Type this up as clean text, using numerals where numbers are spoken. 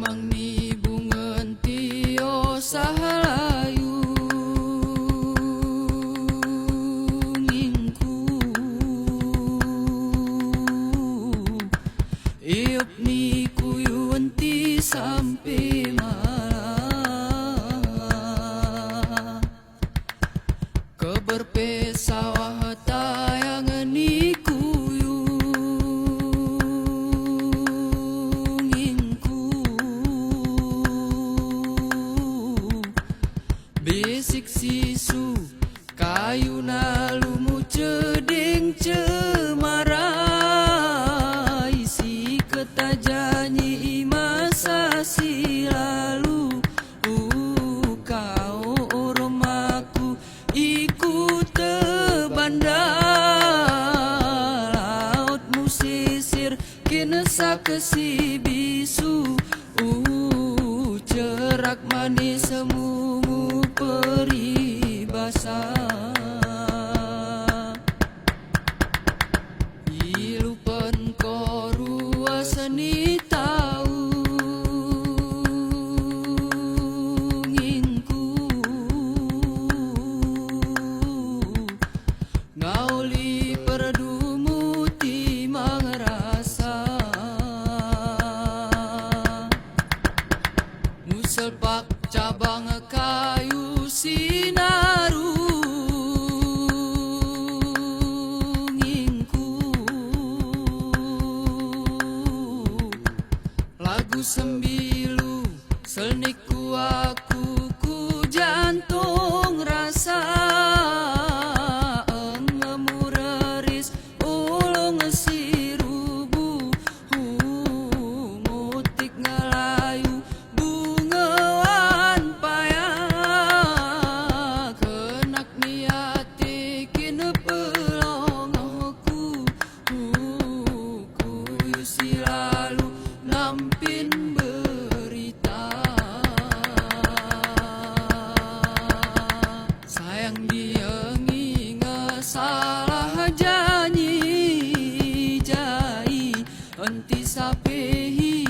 Memang ni bungen tio sahalayu ngingku iup ni kuyuan ti sampai malam keberpe sawah tayangan ni bisik sisu kayu nalumu ceding cemara isi ketajanyi masa silalu kau ormaku ikut tebanda laut musisir kinesa kesi bisu cerak manis semu peribahasa ilupan korua seni tahu nginku ngauli perdumu timang rasa muselpak cabang kayu sinaru ngingku lagu sembilu selniku aku ku jantung rasa engemureris ulung sirubu mutik ngelayu silalu nampin berita sayang dia nginga salah janji jai enti sapehi